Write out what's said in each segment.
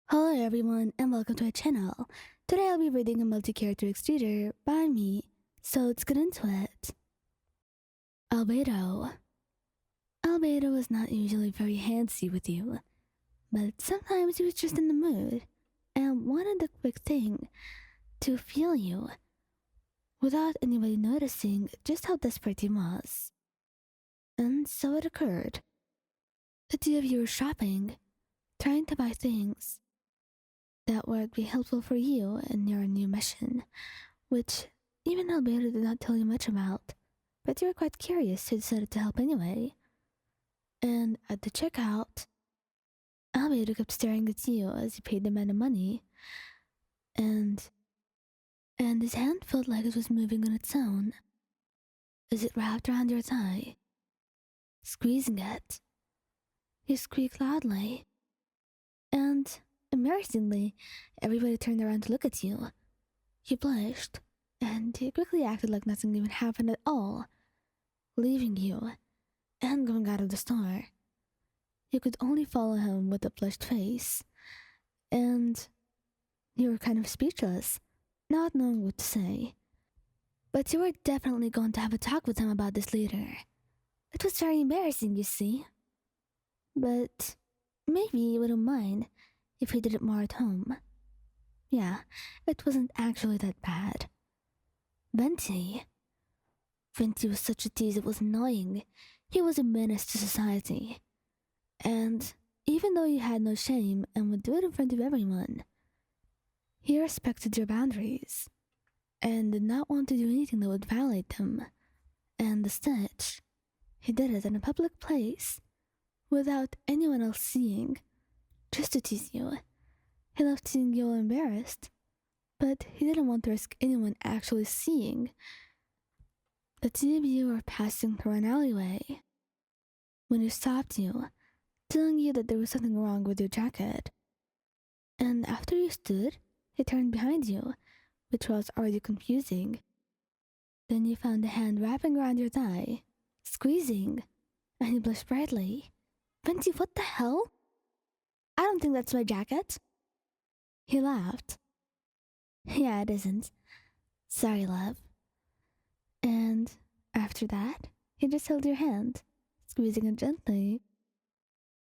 Hello everyone and welcome to our channel. Today I'll be reading a multi-character extruder by me, so let's get into it. Albedo. Albedo was not usually very handsy with you, but sometimes he was just in the mood and wanted a quick thing to feel you without anybody noticing just how desperate he was. And so it occurred. The two of you were shopping, trying to buy things that would be helpful for you in your new mission, which even Alberto did not tell you much about, but you were quite curious, so decided to help anyway. And at the checkout, Alberto kept staring at you as you paid the man the money, and his hand felt like it was moving on its own as it wrapped around your thigh, squeezing it. You squeaked loudly, and embarrassingly, everybody turned around to look at you. You blushed, and he quickly acted like nothing even happened at all, leaving you and going out of the store. You could only follow him with a blushed face, and you were kind of speechless, not knowing what to say. But you were definitely going to have a talk with him about this later. It was very embarrassing, you see. But maybe you wouldn't mind if he did it more at home. Yeah, it wasn't actually that bad. Venti. Venti was such a tease it was annoying. He was a menace to society. And even though you had no shame and would do it in front of everyone, he respected your boundaries and did not want to do anything that would violate them. And the stitch, he did it in a public place without anyone else seeing, just to tease you. He loved seeing you all embarrassed, but he didn't want to risk anyone actually seeing. The two of you were passing through an alleyway when he stopped you, telling you that there was something wrong with your jacket. And after you stood, he turned behind you, which was already confusing. Then you found a hand wrapping around your thigh, squeezing, and you blushed brightly. Venti, what the hell? I don't think that's my jacket. He laughed. Yeah, it isn't. Sorry, love. And after that, he just held your hand, squeezing it gently,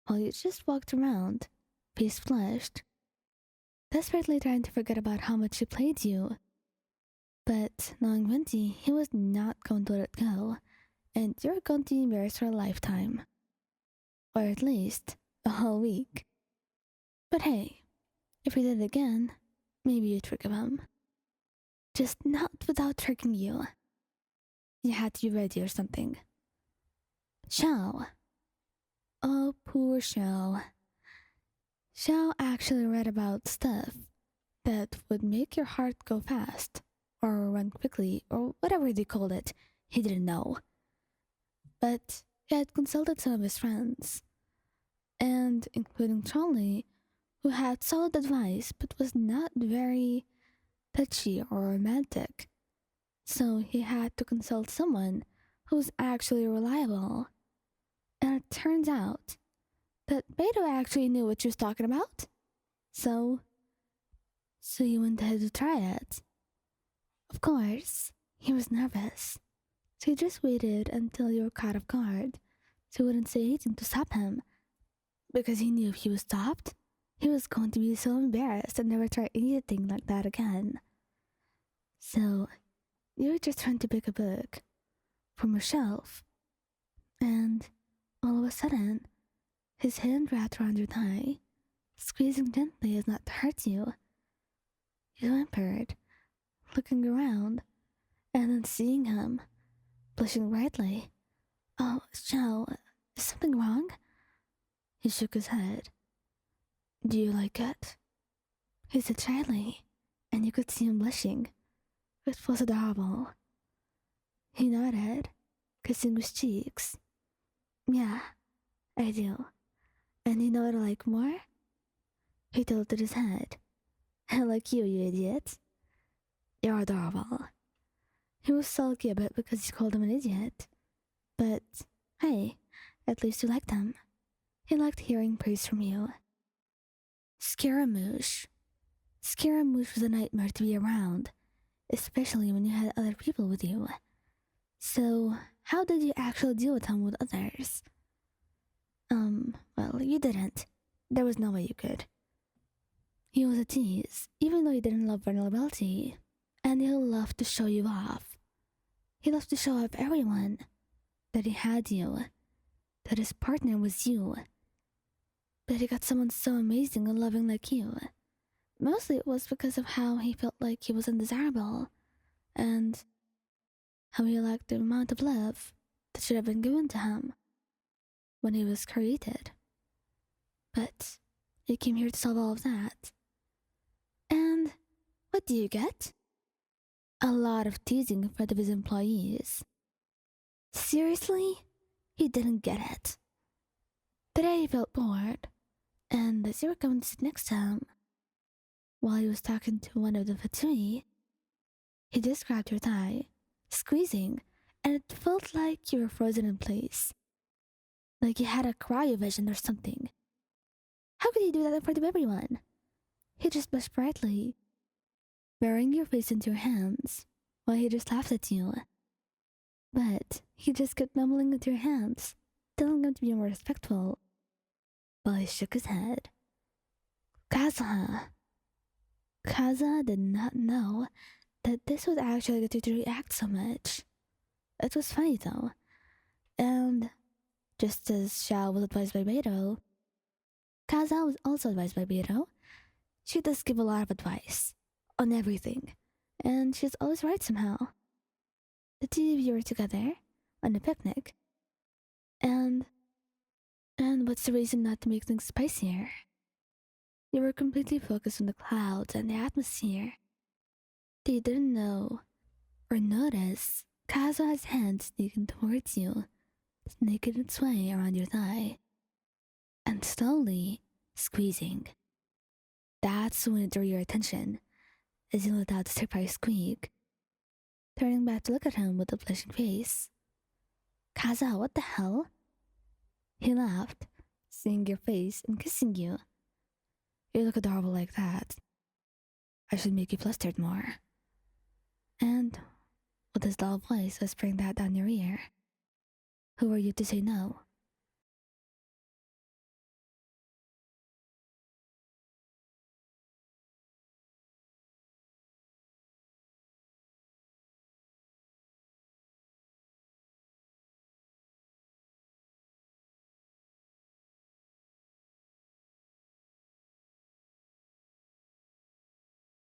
while you just walked around, face flushed, desperately trying to forget about how much he played you. But knowing Venti, he was not going to let it go, and you're going to be embarrassed for a lifetime. Or at least a whole week. But hey, if he did it again, maybe you'd forgive him. Just not without tricking you. You had to be ready or something. Xiao. Oh, poor Xiao. Xiao actually read about stuff that would make your heart go fast, or run quickly, or whatever they called it. He didn't know. But he had consulted some of his friends, and including Charlie, who had solid advice but was not very touchy or romantic. So he had to consult someone who was actually reliable. And it turns out that Beto actually knew what she was talking about. So he went ahead to try it. Of course, he was nervous. So he just waited until you were caught off guard, so he wouldn't say anything to stop him. Because he knew if he was stopped, he was going to be so embarrassed and never try anything like that again. So, you were just trying to pick a book from a shelf, and all of a sudden, his hand wrapped around your thigh, squeezing gently as not to hurt you. You whimpered, looking around, and then seeing him, blushing brightly. Oh, Xiao, is something wrong? He shook his head. Do you like it? He said shyly, and you could see him blushing. It was adorable. He nodded, kissing his cheeks. Yeah, I do. And you know what I like more? He tilted his head. I like you, you idiot. You're adorable. He was sulky a bit because you called him an idiot. But, hey, at least you liked him. He liked hearing praise from you. Scaramouche. Scaramouche was a nightmare to be around, especially when you had other people with you. So, how did you actually deal with him with others? Well, you didn't. There was no way you could. He was a tease, even though he didn't love vulnerability, and he loved to show you off. He loved to show off everyone that he had you, that his partner was you, that he got someone so amazing and loving like you. Mostly it was because of how he felt like he was undesirable, and how he lacked the amount of love that should have been given to him when he was created. But he came here to solve all of that. And what do you get? A lot of teasing in front of his employees. Seriously? He didn't get it. Today he felt bored, and as you were coming to sit next to him, while he was talking to one of the Fatui, he just grabbed your thigh, squeezing, and it felt like you were frozen in place. Like you had a cryovision or something. How could he do that in front of everyone? He just blushed brightly, burying your face into your hands, while he just laughed at you. But he just kept mumbling with your hands, telling them to be more respectful, while he shook his head. Kazuha. Kazuha did not know that this would actually get you to react so much. It was funny though, and just as Xiao was advised by Beidou, Kazuha was also advised by Beidou. She does give a lot of advice on everything, and she's always right somehow. The two of you were together on a picnic, and what's the reason not to make things spicier? You were completely focused on the clouds and the atmosphere. They didn't know or notice Kazuha's hand sneaking towards you, snaking its way around your thigh, and slowly squeezing. That's when it drew your attention, as you let out a surprised squeak, turning back to look at him with a blushing face. Kazuha, what the hell? He laughed, seeing your face and kissing you. You look adorable like that. I should make you flustered more. And with his dull voice whispering that down your ear. Who are you to say no?